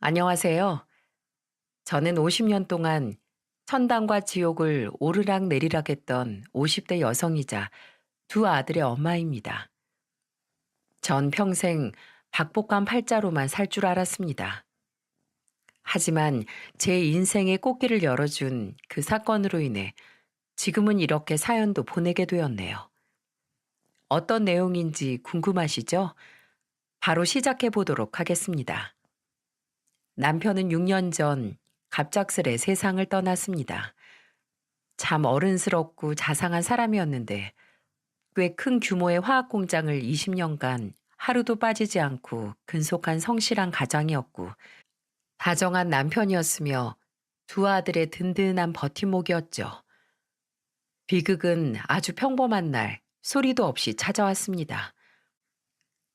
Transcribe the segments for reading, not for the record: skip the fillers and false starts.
안녕하세요. 저는 50년 동안 천당과 지옥을 오르락내리락 했던 50대 여성이자 두 아들의 엄마입니다. 전 평생 박복감 팔자로만 살 줄 알았습니다. 하지만 제 인생의 꽃길을 열어준 그 사건으로 인해 지금은 이렇게 사연도 보내게 되었네요. 어떤 내용인지 궁금하시죠? 바로 시작해 보도록 하겠습니다. 남편은 6년 전 갑작스레 세상을 떠났습니다. 참 어른스럽고 자상한 사람이었는데 꽤 큰 규모의 화학 공장을 20년간 하루도 빠지지 않고 근속한 성실한 가장이었고 다정한 남편이었으며 두 아들의 든든한 버팀목이었죠. 비극은 아주 평범한 날 소리도 없이 찾아왔습니다.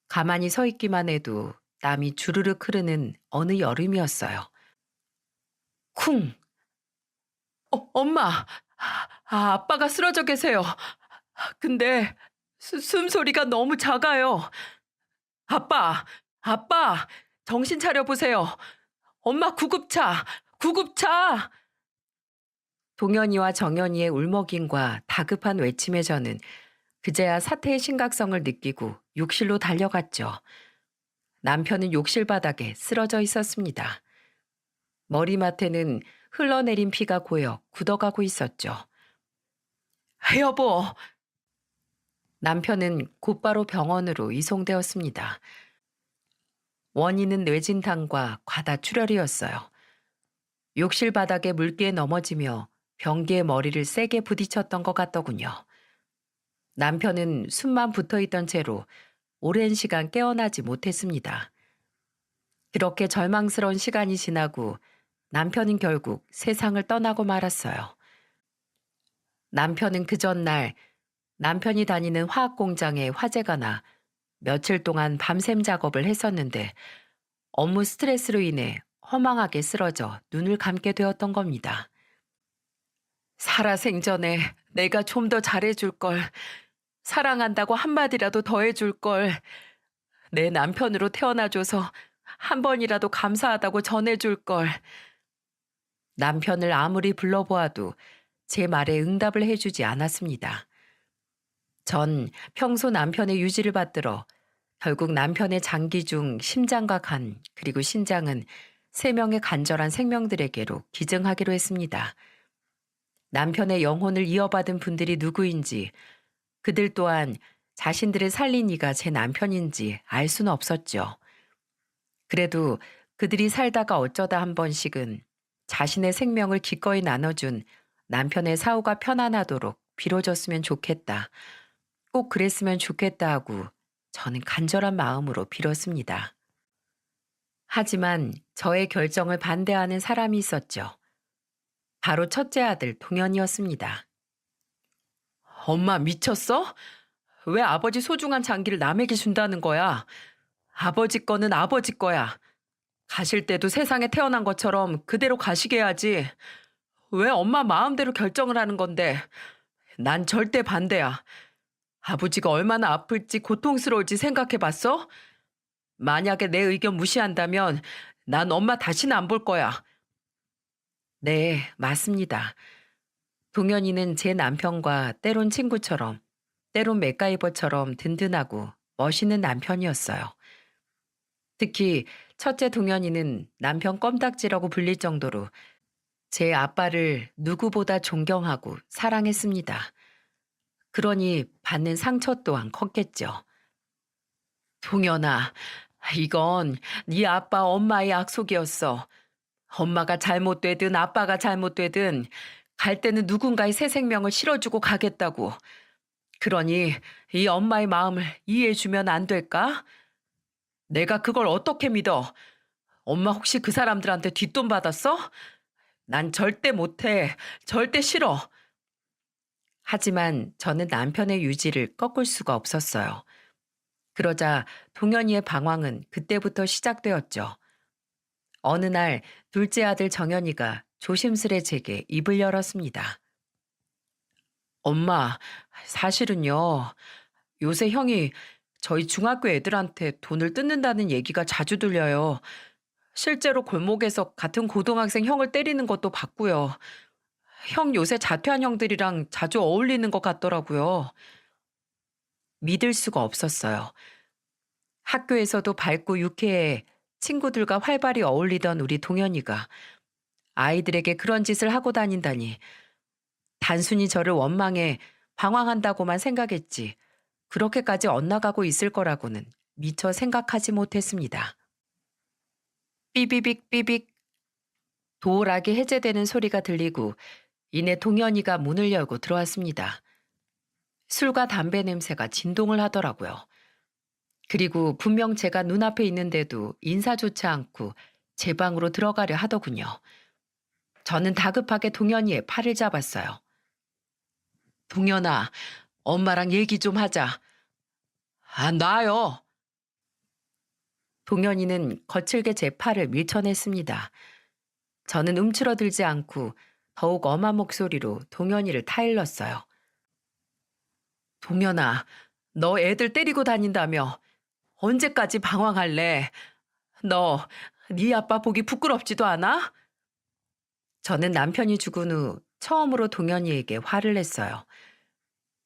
가만히 서 있기만 해도 땀이 주르륵 흐르는 어느 여름이었어요. 쿵! 엄마! 아빠가 쓰러져 계세요. 근데 숨소리가 너무 작아요. 아빠! 아빠! 정신 차려 보세요. 엄마 구급차! 구급차! 동현이와 정연이의 울먹임과 다급한 외침에 저는 그제야 사태의 심각성을 느끼고 욕실로 달려갔죠. 남편은 욕실 바닥에 쓰러져 있었습니다. 머리맡에는 흘러내린 피가 고여 굳어가고 있었죠. 여보! 남편은 곧바로 병원으로 이송되었습니다. 원인은 뇌진탕과 과다출혈이었어요. 욕실 바닥에 물기에 넘어지며 변기에 머리를 세게 부딪혔던 것 같더군요. 남편은 숨만 붙어있던 채로 오랜 시간 깨어나지 못했습니다. 그렇게 절망스러운 시간이 지나고 남편은 결국 세상을 떠나고 말았어요. 남편은 그 전날 남편이 다니는 화학 공장에 화재가 나 며칠 동안 밤샘 작업을 했었는데 업무 스트레스로 인해 허망하게 쓰러져 눈을 감게 되었던 겁니다. 살아생전에 내가 좀 더 잘해줄 걸, 사랑한다고 한마디라도 더 해줄 걸, 내 남편으로 태어나줘서 한 번이라도 감사하다고 전해줄 걸. 남편을 아무리 불러보아도 제 말에 응답을 해주지 않았습니다. 전 평소 남편의 유지를 받들어 결국 남편의 장기 중 심장과 간 그리고 신장은 3명의 간절한 생명들에게로 기증하기로 했습니다. 남편의 영혼을 이어받은 분들이 누구인지 그들 또한 자신들을 살린 이가 제 남편인지 알 수는 없었죠. 그래도 그들이 살다가 어쩌다 한 번씩은 자신의 생명을 기꺼이 나눠준 남편의 사후가 편안하도록 빌어줬으면 좋겠다. 꼭 그랬으면 좋겠다 하고 저는 간절한 마음으로 빌었습니다. 하지만 저의 결정을 반대하는 사람이 있었죠. 바로 첫째 아들 동현이었습니다. 엄마 미쳤어? 왜 아버지 소중한 장기를 남에게 준다는 거야? 아버지 거는 아버지 거야. 가실 때도 세상에 태어난 것처럼 그대로 가시게 해야지. 왜 엄마 마음대로 결정을 하는 건데? 난 절대 반대야. 아버지가 얼마나 아플지 고통스러울지 생각해 봤어? 만약에 내 의견 무시한다면 난 엄마 다시는 안 볼 거야. 네, 맞습니다. 동현이는 제 남편과 때론 친구처럼, 때론 맥가이버처럼 든든하고 멋있는 남편이었어요. 특히 첫째 동현이는 남편 껌딱지라고 불릴 정도로 제 아빠를 누구보다 존경하고 사랑했습니다. 그러니 받는 상처 또한 컸겠죠. 동현아, 이건 네 아빠 엄마의 약속이었어. 엄마가 잘못되든 아빠가 잘못되든 갈 때는 누군가의 새 생명을 실어주고 가겠다고. 그러니 이 엄마의 마음을 이해해주면 안 될까? 내가 그걸 어떻게 믿어? 엄마 혹시 그 사람들한테 뒷돈 받았어? 난 절대 못해. 절대 싫어. 하지만 저는 남편의 유지를 꺾을 수가 없었어요. 그러자 동현이의 방황은 그때부터 시작되었죠. 어느 날 둘째 아들 정현이가 조심스레 제게 입을 열었습니다. 엄마, 사실은요. 요새 형이 저희 중학교 애들한테 돈을 뜯는다는 얘기가 자주 들려요. 실제로 골목에서 같은 고등학생 형을 때리는 것도 봤고요. 형 요새 자퇴한 형들이랑 자주 어울리는 것 같더라고요. 믿을 수가 없었어요. 학교에서도 밝고 유쾌해 친구들과 활발히 어울리던 우리 동현이가 아이들에게 그런 짓을 하고 다닌다니. 단순히 저를 원망해 방황한다고만 생각했지. 그렇게까지 엇나가고 있을 거라고는 미처 생각하지 못했습니다. 삐비빅 삐빅 도어락이 해제되는 소리가 들리고 이내 동현이가 문을 열고 들어왔습니다. 술과 담배 냄새가 진동을 하더라고요. 그리고 분명 제가 눈앞에 있는데도 인사조차 않고 제 방으로 들어가려 하더군요. 저는 다급하게 동현이의 팔을 잡았어요. 동현아, 엄마랑 얘기 좀 하자. 안 놔요. 동현이는 거칠게 제 팔을 밀쳐냈습니다. 저는 움츠러들지 않고 더욱 엄한 목소리로 동현이를 타일렀어요. 동현아, 너 애들 때리고 다닌다며 언제까지 방황할래? 너, 네 아빠 보기 부끄럽지도 않아? 저는 남편이 죽은 후 처음으로 동현이에게 화를 냈어요.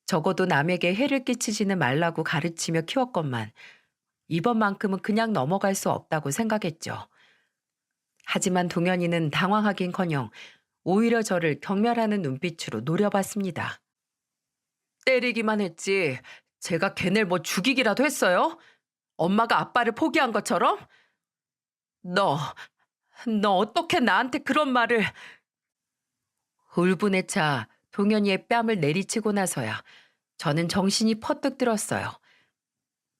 적어도 남에게 해를 끼치지는 말라고 가르치며 키웠건만 이번만큼은 그냥 넘어갈 수 없다고 생각했죠. 하지만 동현이는 당황하긴커녕 오히려 저를 경멸하는 눈빛으로 노려봤습니다. 때리기만 했지 제가 걔네 뭐 죽이기라도 했어요? 엄마가 아빠를 포기한 것처럼? 너, 너 어떻게 나한테 그런 말을... 울분에 차 동현이의 뺨을 내리치고 나서야 저는 정신이 퍼뜩 들었어요.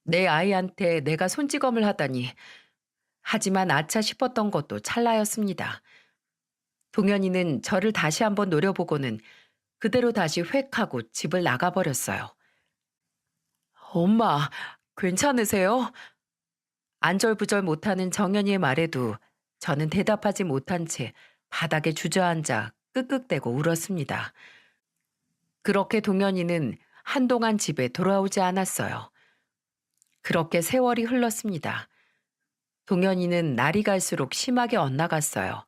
내 아이한테 내가 손찌검을 하다니. 하지만 아차 싶었던 것도 찰나였습니다. 동현이는 저를 다시 한번 노려보고는 그대로 다시 획 하고 집을 나가버렸어요. 엄마, 괜찮으세요? 안절부절 못하는 정연이의 말에도 저는 대답하지 못한 채 바닥에 주저앉아 끄끄대고 울었습니다. 그렇게 동현이는 한동안 집에 돌아오지 않았어요. 그렇게 세월이 흘렀습니다. 동현이는 날이 갈수록 심하게 엇나갔어요.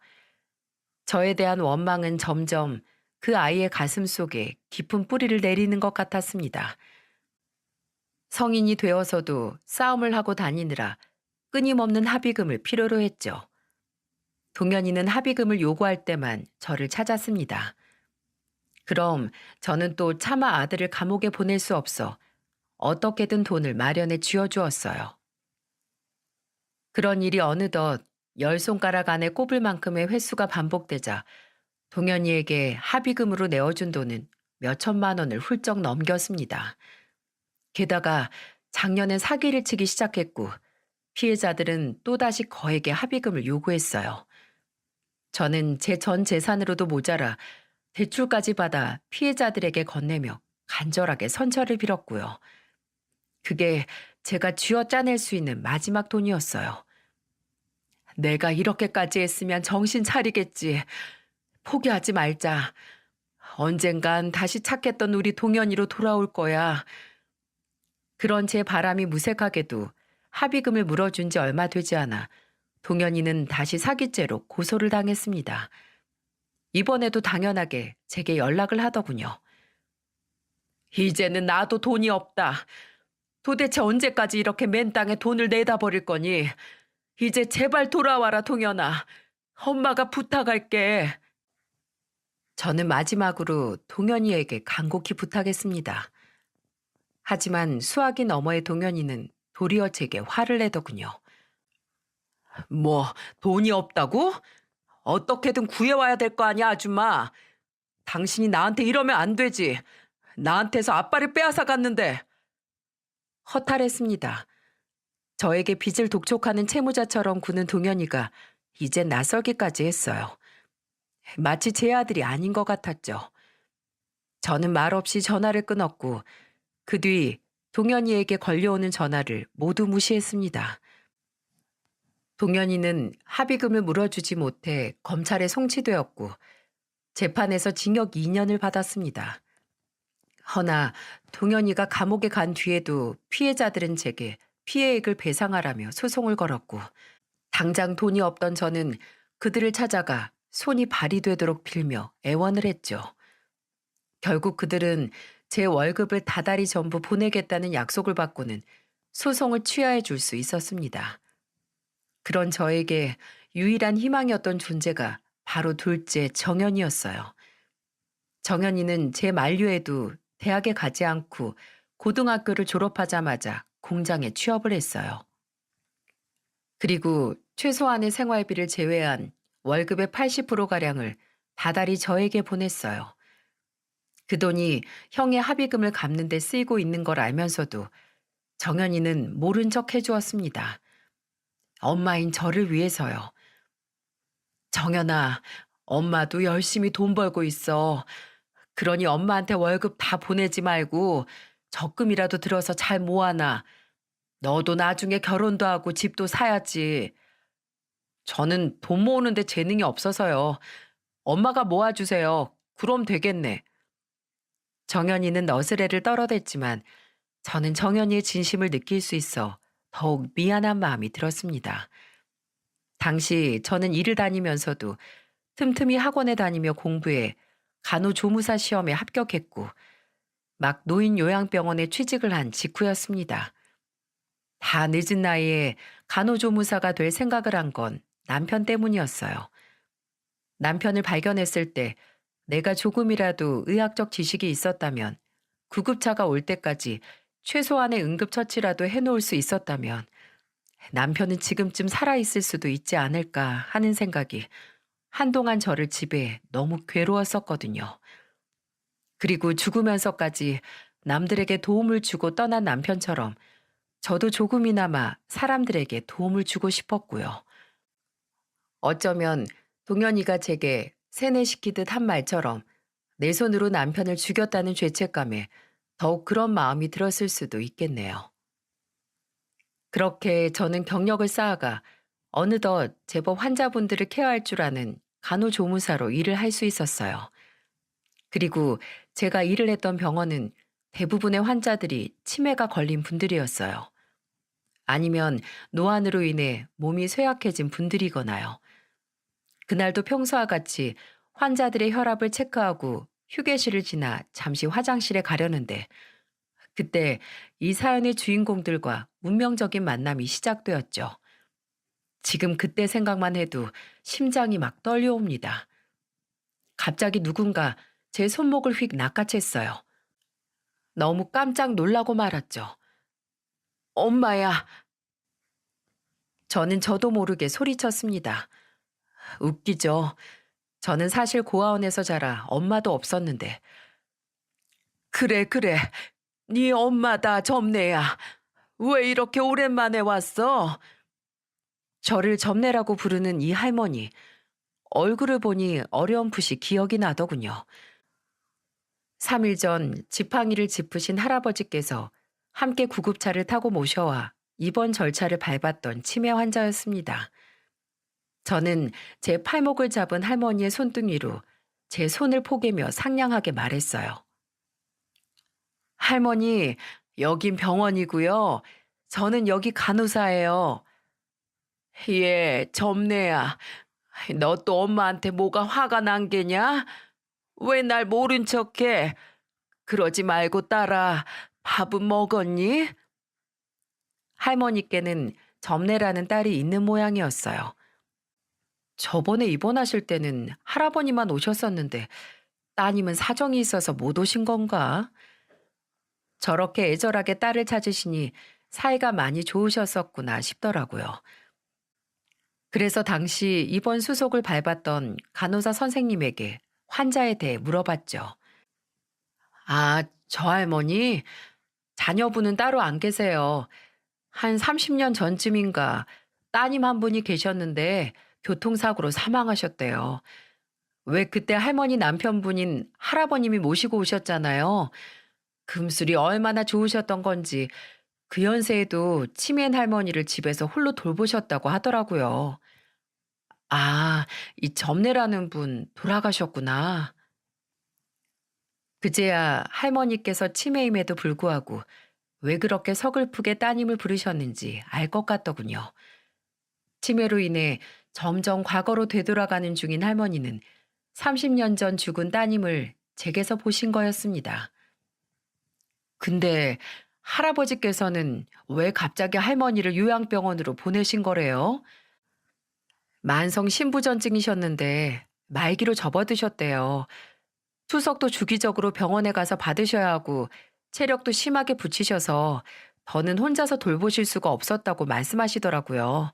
저에 대한 원망은 점점 그 아이의 가슴 속에 깊은 뿌리를 내리는 것 같았습니다. 성인이 되어서도 싸움을 하고 다니느라 끊임없는 합의금을 필요로 했죠. 동현이는 합의금을 요구할 때만 저를 찾았습니다. 그럼 저는 또 차마 아들을 감옥에 보낼 수 없어 어떻게든 돈을 마련해 쥐어주었어요. 그런 일이 어느덧 10손가락 안에 꼽을 만큼의 횟수가 반복되자 동현이에게 합의금으로 내어준 돈은 몇 천만 원을 훌쩍 넘겼습니다. 게다가 작년엔 사기를 치기 시작했고 피해자들은 또다시 거액의 합의금을 요구했어요. 저는 제 전 재산으로도 모자라 대출까지 받아 피해자들에게 건네며 간절하게 선처를 빌었고요. 그게 제가 쥐어 짜낼 수 있는 마지막 돈이었어요. 내가 이렇게까지 했으면 정신 차리겠지. 포기하지 말자. 언젠간 다시 착했던 우리 동현이로 돌아올 거야. 그런 제 바람이 무색하게도 합의금을 물어준 지 얼마 되지 않아 동현이는 다시 사기죄로 고소를 당했습니다. 이번에도 당연하게 제게 연락을 하더군요. 이제는 나도 돈이 없다. 도대체 언제까지 이렇게 맨 땅에 돈을 내다 버릴 거니? 이제 제발 돌아와라, 동현아. 엄마가 부탁할게. 저는 마지막으로 동현이에게 간곡히 부탁했습니다. 하지만 수화기 너머의 동현이는 도리어 제게 화를 내더군요. 뭐 돈이 없다고? 어떻게든 구해와야 될 거 아니야, 아줌마. 당신이 나한테 이러면 안 되지. 나한테서 아빠를 빼앗아 갔는데. 허탈했습니다. 저에게 빚을 독촉하는 채무자처럼 구는 동현이가 이젠 낯설기까지 했어요. 마치 제 아들이 아닌 것 같았죠. 저는 말없이 전화를 끊었고 그 뒤 동현이에게 걸려오는 전화를 모두 무시했습니다. 동현이는 합의금을 물어주지 못해 검찰에 송치되었고 재판에서 징역 2년을 받았습니다. 허나 동현이가 감옥에 간 뒤에도 피해자들은 제게 피해액을 배상하라며 소송을 걸었고 당장 돈이 없던 저는 그들을 찾아가 손이 발이 되도록 빌며 애원을 했죠. 결국 그들은 제 월급을 다달이 전부 보내겠다는 약속을 받고는 소송을 취하해 줄 수 있었습니다. 그런 저에게 유일한 희망이었던 존재가 바로 둘째 정연이었어요. 정연이는 제 만류에도 대학에 가지 않고 고등학교를 졸업하자마자 공장에 취업을 했어요. 그리고 최소한의 생활비를 제외한 월급의 80%가량을 다달이 저에게 보냈어요. 그 돈이 형의 합의금을 갚는 데 쓰이고 있는 걸 알면서도 정연이는 모른 척 해주었습니다. 엄마인 저를 위해서요. 정연아, 엄마도 열심히 돈 벌고 있어. 그러니 엄마한테 월급 다 보내지 말고 적금이라도 들어서 잘 모아놔. 너도 나중에 결혼도 하고 집도 사야지. 저는 돈 모으는데 재능이 없어서요. 엄마가 모아주세요. 그럼 되겠네. 정연이는 너스레를 떨어댔지만 저는 정연이의 진심을 느낄 수 있어 더욱 미안한 마음이 들었습니다. 당시 저는 일을 다니면서도 틈틈이 학원에 다니며 공부해 간호조무사 시험에 합격했고 막 노인 요양병원에 취직을 한 직후였습니다. 다 늦은 나이에 간호조무사가 될 생각을 한 건 남편 때문이었어요. 남편을 발견했을 때 내가 조금이라도 의학적 지식이 있었다면, 구급차가 올 때까지 최소한의 응급처치라도 해놓을 수 있었다면 남편은 지금쯤 살아있을 수도 있지 않을까 하는 생각이 한동안 저를 지배해 너무 괴로웠었거든요. 그리고 죽으면서까지 남들에게 도움을 주고 떠난 남편처럼 저도 조금이나마 사람들에게 도움을 주고 싶었고요. 어쩌면 동현이가 제게 세뇌시키듯 한 말처럼 내 손으로 남편을 죽였다는 죄책감에 더욱 그런 마음이 들었을 수도 있겠네요. 그렇게 저는 경력을 쌓아가 어느덧 제법 환자분들을 케어할 줄 아는 간호조무사로 일을 할 수 있었어요. 그리고 제가 일을 했던 병원은 대부분의 환자들이 치매가 걸린 분들이었어요. 아니면 노안으로 인해 몸이 쇠약해진 분들이거나요. 그날도 평소와 같이 환자들의 혈압을 체크하고 휴게실을 지나 잠시 화장실에 가려는데 그때 이 사연의 주인공들과 운명적인 만남이 시작되었죠. 지금 그때 생각만 해도 심장이 막 떨려옵니다. 갑자기 누군가 제 손목을 휙 낚아챘어요. 너무 깜짝 놀라고 말았죠. 엄마야. 저는 저도 모르게 소리쳤습니다. 웃기죠. 저는 사실 고아원에서 자라 엄마도 없었는데. 그래, 그래. 네 엄마다, 점내야. 왜 이렇게 오랜만에 왔어? 저를 점내라고 부르는 이 할머니. 얼굴을 보니 어렴풋이 기억이 나더군요. 3일 전 지팡이를 짚으신 할아버지께서 함께 구급차를 타고 모셔와 입원 절차를 밟았던 치매 환자였습니다. 저는 제 팔목을 잡은 할머니의 손등위로 제 손을 포개며 상냥하게 말했어요. 할머니, 여긴 병원이고요. 저는 여기 간호사예요. 예, 점내야. 너 또 엄마한테 뭐가 화가 난 게냐? 왜 날 모른 척해? 그러지 말고 딸아, 밥은 먹었니? 할머니께는 점내라는 딸이 있는 모양이었어요. 저번에 입원하실 때는 할아버니만 오셨었는데 따님은 사정이 있어서 못 오신 건가? 저렇게 애절하게 딸을 찾으시니 사이가 많이 좋으셨었구나 싶더라고요. 그래서 당시 입원 수속을 밟았던 간호사 선생님에게 환자에 대해 물어봤죠. 아, 저 할머니? 자녀분은 따로 안 계세요. 한 30년 전쯤인가 따님 한 분이 계셨는데 교통사고로 사망하셨대요. 왜 그때 할머니 남편분인 할아버님이 모시고 오셨잖아요. 금술이 얼마나 좋으셨던 건지 그 연세에도 치매인 할머니를 집에서 홀로 돌보셨다고 하더라고요. 아, 이 점례라는 분 돌아가셨구나. 그제야 할머니께서 치매임에도 불구하고 왜 그렇게 서글프게 따님을 부르셨는지 알 것 같더군요. 치매로 인해 점점 과거로 되돌아가는 중인 할머니는 30년 전 죽은 따님을 댁에서 보신 거였습니다. 근데 할아버지께서는 왜 갑자기 할머니를 요양병원으로 보내신 거래요? 만성 신부전증이셨는데 말기로 접어드셨대요. 투석도 주기적으로 병원에 가서 받으셔야 하고 체력도 심하게 붙이셔서 더는 혼자서 돌보실 수가 없었다고 말씀하시더라고요.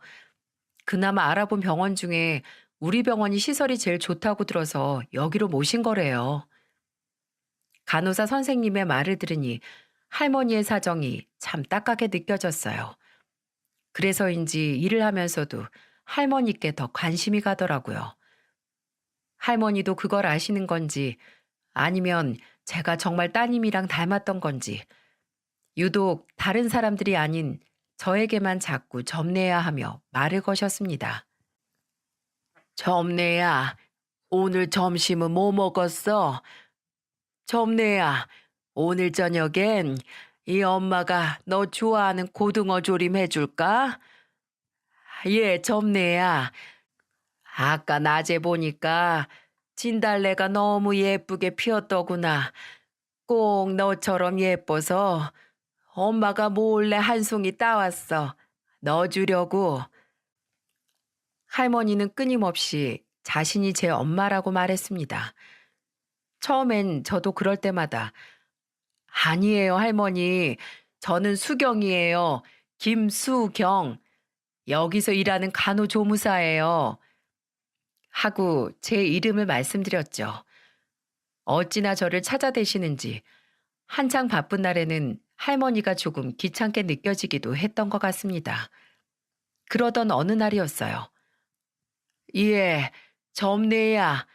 그나마 알아본 병원 중에 우리 병원이 시설이 제일 좋다고 들어서 여기로 모신 거래요. 간호사 선생님의 말을 들으니 할머니의 사정이 참 딱하게 느껴졌어요. 그래서인지 일을 하면서도 할머니께 더 관심이 가더라고요. 할머니도 그걸 아시는 건지 아니면 제가 정말 따님이랑 닮았던 건지 유독 다른 사람들이 아닌 저에게만 자꾸 점례야 하며 말을 거셨습니다. 점례야, 오늘 점심은 뭐 먹었어? 점례야, 오늘 저녁엔 이 엄마가 너 좋아하는 고등어 조림 해줄까? 예, 점례야. 아까 낮에 보니까 진달래가 너무 예쁘게 피었더구나. 꼭 너처럼 예뻐서 엄마가 몰래 한 송이 따왔어. 너 주려고. 할머니는 끊임없이 자신이 제 엄마라고 말했습니다. 처음엔 저도 그럴 때마다 아니에요, 할머니. 저는 수경이에요. 김수경. 여기서 일하는 간호조무사예요. 하고 제 이름을 말씀드렸죠. 어찌나 저를 찾아대시는지 한창 바쁜 날에는 할머니가 조금 귀찮게 느껴지기도 했던 것 같습니다. 그러던 어느 날이었어요. 예, 점례야.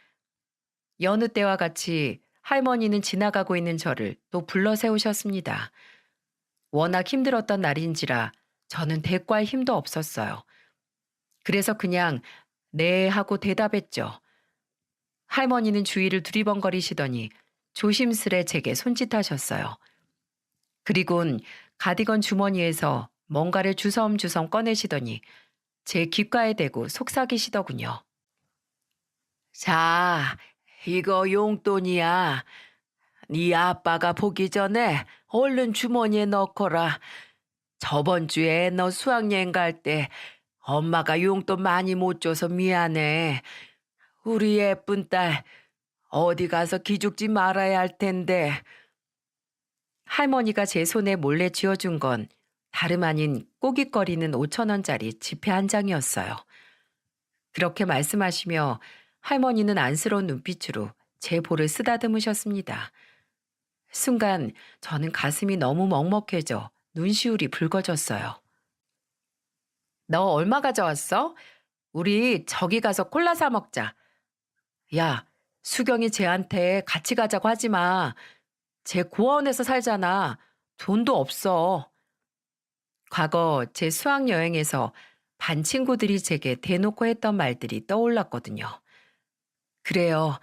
여느 때와 같이 할머니는 지나가고 있는 저를 또 불러 세우셨습니다. 워낙 힘들었던 날인지라 저는 대꾸할 힘도 없었어요. 그래서 그냥 네 하고 대답했죠. 할머니는 주위를 두리번거리시더니 조심스레 제게 손짓하셨어요. 그리곤 가디건 주머니에서 뭔가를 주섬주섬 꺼내시더니 제 귓가에 대고 속삭이시더군요. 자, 이거 용돈이야. 네 아빠가 보기 전에 얼른 주머니에 넣거라. 저번 주에 너 수학여행 갈 때 엄마가 용돈 많이 못 줘서 미안해. 우리 예쁜 딸 어디 가서 기죽지 말아야 할 텐데. 할머니가 제 손에 몰래 쥐어준 건 다름 아닌 꼬깃거리는 5,000원짜리 지폐 한 장이었어요. 그렇게 말씀하시며 할머니는 안쓰러운 눈빛으로 제 볼을 쓰다듬으셨습니다. 순간 저는 가슴이 너무 먹먹해져 눈시울이 붉어졌어요. 너 얼마 가져왔어? 우리 저기 가서 콜라 사 먹자. 야, 수경이 쟤한테 같이 가자고 하지 마. 쟤 고아원에서 살잖아. 돈도 없어. 과거 제 수학여행에서 반 친구들이 제게 대놓고 했던 말들이 떠올랐거든요. 그래요.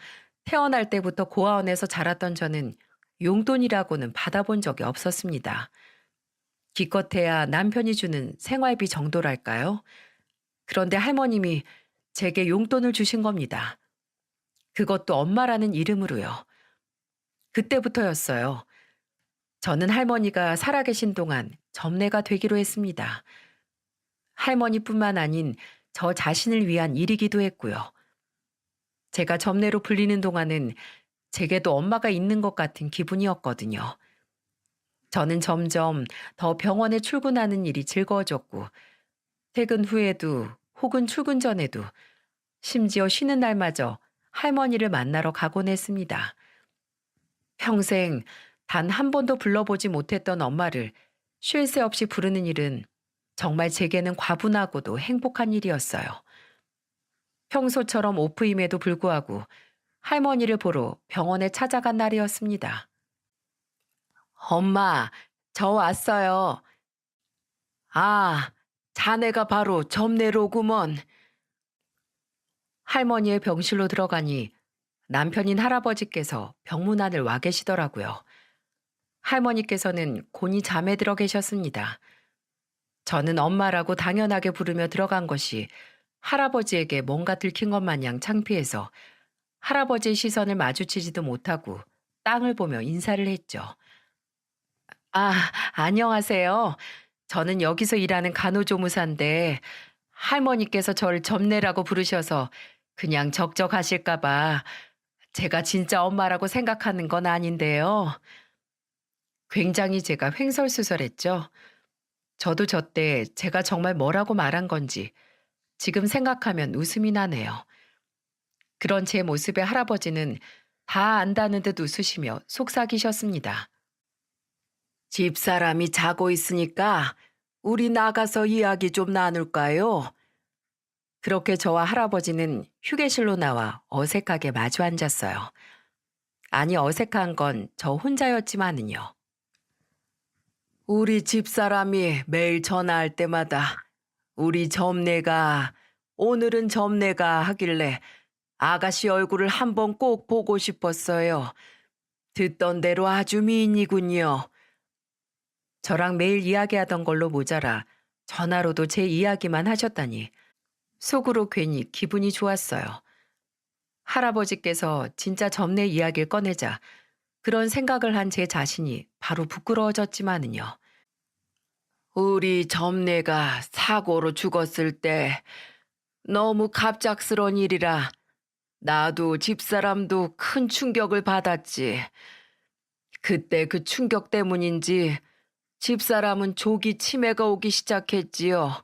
태어날 때부터 고아원에서 자랐던 저는 용돈이라고는 받아본 적이 없었습니다. 기껏해야 남편이 주는 생활비 정도랄까요? 그런데 할머님이 제게 용돈을 주신 겁니다. 그것도 엄마라는 이름으로요. 그때부터였어요. 저는 할머니가 살아계신 동안 점례가 되기로 했습니다. 할머니뿐만 아닌 저 자신을 위한 일이기도 했고요. 제가 점례로 불리는 동안은 제게도 엄마가 있는 것 같은 기분이었거든요. 저는 점점 더 병원에 출근하는 일이 즐거워졌고 퇴근 후에도 혹은 출근 전에도 심지어 쉬는 날마저 할머니를 만나러 가곤 했습니다. 평생 단 한 번도 불러보지 못했던 엄마를 쉴 새 없이 부르는 일은 정말 제게는 과분하고도 행복한 일이었어요. 평소처럼 오프임에도 불구하고 할머니를 보러 병원에 찾아간 날이었습니다. 엄마, 저 왔어요. 아, 자네가 바로 점례로구먼. 할머니의 병실로 들어가니 남편인 할아버지께서 병문 안을 와 계시더라고요. 할머니께서는 곤히 잠에 들어 계셨습니다. 저는 엄마라고 당연하게 부르며 들어간 것이 할아버지에게 뭔가 들킨 것 마냥 창피해서 할아버지의 시선을 마주치지도 못하고 땅을 보며 인사를 했죠. 아, 안녕하세요. 저는 여기서 일하는 간호조무사인데 할머니께서 저를 점례라고 부르셔서 그냥 적적하실까봐 제가 진짜 엄마라고 생각하는 건 아닌데요. 굉장히 제가 횡설수설했죠. 저도 저때 제가 정말 뭐라고 말한 건지 지금 생각하면 웃음이 나네요. 그런 제 모습에 할아버지는 다 안다는 듯 웃으시며 속삭이셨습니다. 집사람이 자고 있으니까 우리 나가서 이야기 좀 나눌까요? 그렇게 저와 할아버지는 휴게실로 나와 어색하게 마주 앉았어요. 아니, 어색한 건 저 혼자였지만은요. 우리 집사람이 매일 전화할 때마다 우리 점내가 오늘은 점내가 하길래 아가씨 얼굴을 한번 꼭 보고 싶었어요. 듣던 대로 아주 미인이군요. 저랑 매일 이야기하던 걸로 모자라 전화로도 제 이야기만 하셨다니 속으로 괜히 기분이 좋았어요. 할아버지께서 진짜 점내 이야기를 꺼내자 그런 생각을 한 제 자신이 바로 부끄러워졌지만은요. 우리 점내가 사고로 죽었을 때 너무 갑작스러운 일이라 나도 집사람도 큰 충격을 받았지. 그때 그 충격 때문인지 집사람은 조기 치매가 오기 시작했지요.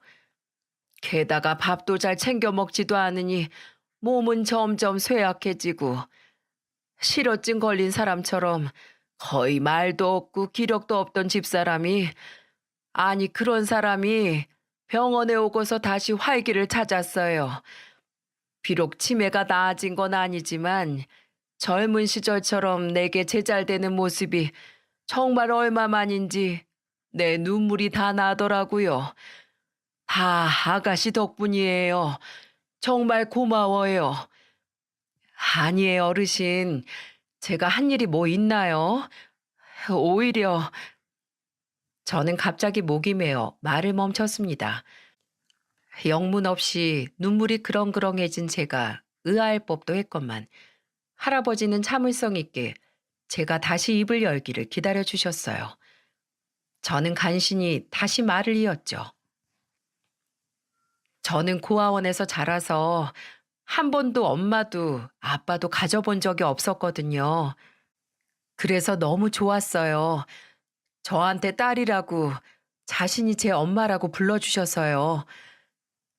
게다가 밥도 잘 챙겨 먹지도 않으니 몸은 점점 쇠약해지고 실어증 걸린 사람처럼 거의 말도 없고 기력도 없던 집사람이 아니 그런 사람이 병원에 오고서 다시 활기를 찾았어요. 비록 치매가 나아진 건 아니지만 젊은 시절처럼 내게 제잘되는 모습이 정말 얼마만인지 내 눈물이 다 나더라고요. 다 아가씨 덕분이에요. 정말 고마워요. 아니에요, 어르신. 제가 한 일이 뭐 있나요? 오히려 저는 갑자기 목이 메어 말을 멈췄습니다. 영문 없이 눈물이 그렁그렁해진 제가 의아할 법도 했건만 할아버지는 참을성 있게 제가 다시 입을 열기를 기다려 주셨어요. 저는 간신히 다시 말을 이었죠. 저는 고아원에서 자라서 한 번도 엄마도 아빠도 가져본 적이 없었거든요. 그래서 너무 좋았어요. 저한테 딸이라고 자신이 제 엄마라고 불러주셔서요.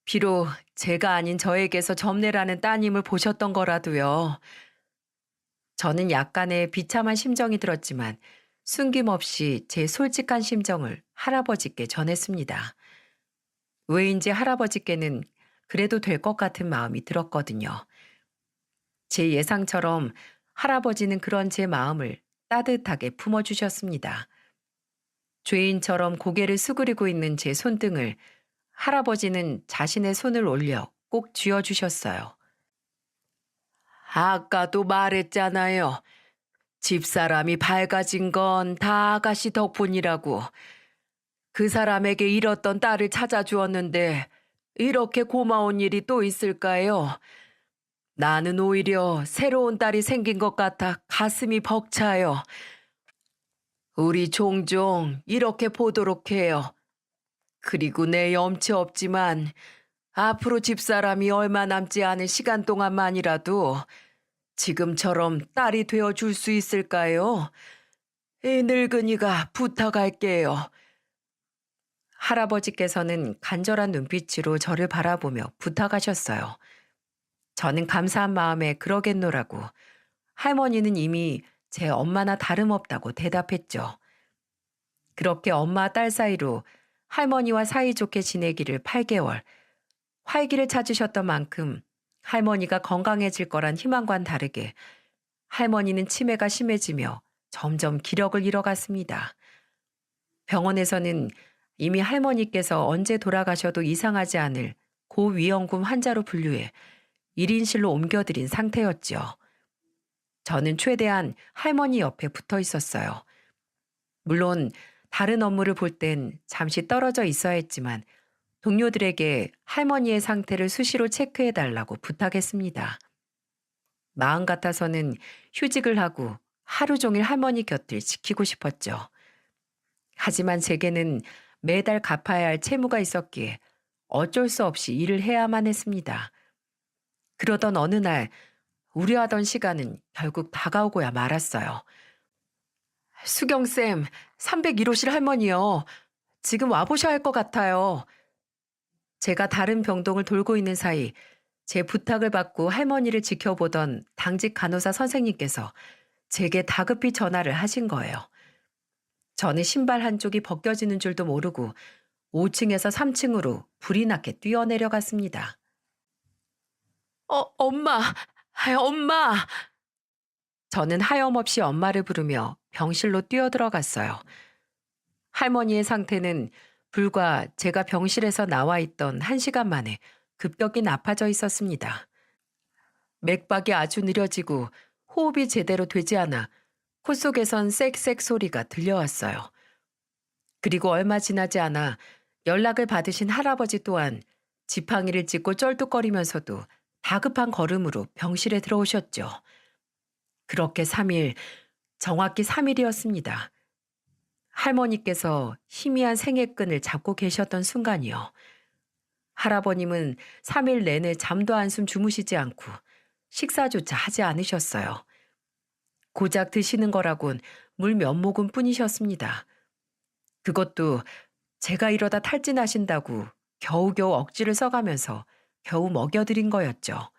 비록 제가 아닌 저에게서 점례라는 따님을 보셨던 거라도요. 저는 약간의 비참한 심정이 들었지만 숨김없이 제 솔직한 심정을 할아버지께 전했습니다. 왜인지 할아버지께는 그래도 될 것 같은 마음이 들었거든요. 제 예상처럼 할아버지는 그런 제 마음을 따뜻하게 품어주셨습니다. 죄인처럼 고개를 수그리고 있는 제 손등을 할아버지는 자신의 손을 올려 꼭 쥐어주셨어요. 아까도 말했잖아요. 집사람이 밝아진 건 다 아가씨 덕분이라고. 그 사람에게 잃었던 딸을 찾아주었는데 이렇게 고마운 일이 또 있을까요? 나는 오히려 새로운 딸이 생긴 것 같아 가슴이 벅차요. 우리 종종 이렇게 보도록 해요. 그리고 내 염치 없지만 앞으로 집사람이 얼마 남지 않은 시간 동안만이라도 지금처럼 딸이 되어줄 수 있을까요? 이 늙은이가 부탁할게요. 할아버지께서는 간절한 눈빛으로 저를 바라보며 부탁하셨어요. 저는 감사한 마음에 그러겠노라고 할머니는 이미 제 엄마나 다름없다고 대답했죠. 그렇게 엄마 딸 사이로 할머니와 사이좋게 지내기를 8개월, 활기를 찾으셨던 만큼 할머니가 건강해질 거란 희망과는 다르게 할머니는 치매가 심해지며 점점 기력을 잃어갔습니다. 병원에서는 이미 할머니께서 언제 돌아가셔도 이상하지 않을 고위험군 환자로 분류해 1인실로 옮겨드린 상태였죠. 저는 최대한 할머니 옆에 붙어 있었어요. 물론 다른 업무를 볼 땐 잠시 떨어져 있어야 했지만 동료들에게 할머니의 상태를 수시로 체크해 달라고 부탁했습니다. 마음 같아서는 휴직을 하고 하루 종일 할머니 곁을 지키고 싶었죠. 하지만 제게는 매달 갚아야 할 채무가 있었기에 어쩔 수 없이 일을 해야만 했습니다. 그러던 어느 날 우려하던 시간은 결국 다가오고야 말았어요. 수경쌤, 301호실 할머니요. 지금 와보셔야 할 것 같아요. 제가 다른 병동을 돌고 있는 사이 제 부탁을 받고 할머니를 지켜보던 당직 간호사 선생님께서 제게 다급히 전화를 하신 거예요. 저는 신발 한쪽이 벗겨지는 줄도 모르고 5층에서 3층으로 불이 나게 뛰어내려갔습니다. 엄마, 엄마! 저는 하염없이 엄마를 부르며 병실로 뛰어들어갔어요. 할머니의 상태는 불과 제가 병실에서 나와 있던 1시간 만에 급격히 나빠져 있었습니다. 맥박이 아주 느려지고 호흡이 제대로 되지 않아 코 속에선 쌕쌕 소리가 들려왔어요. 그리고 얼마 지나지 않아 연락을 받으신 할아버지 또한 지팡이를 짚고 쩔뚝거리면서도 다급한 걸음으로 병실에 들어오셨죠. 그렇게 3일, 정확히 3일이었습니다. 할머니께서 희미한 생애끈을 잡고 계셨던 순간이요. 할아버님은 3일 내내 잠도 한숨 주무시지 않고 식사조차 하지 않으셨어요. 고작 드시는 거라곤 물 몇 모금 뿐이셨습니다. 그것도 제가 이러다 탈진하신다고 겨우겨우 억지를 써가면서 겨우 먹여드린 거였죠.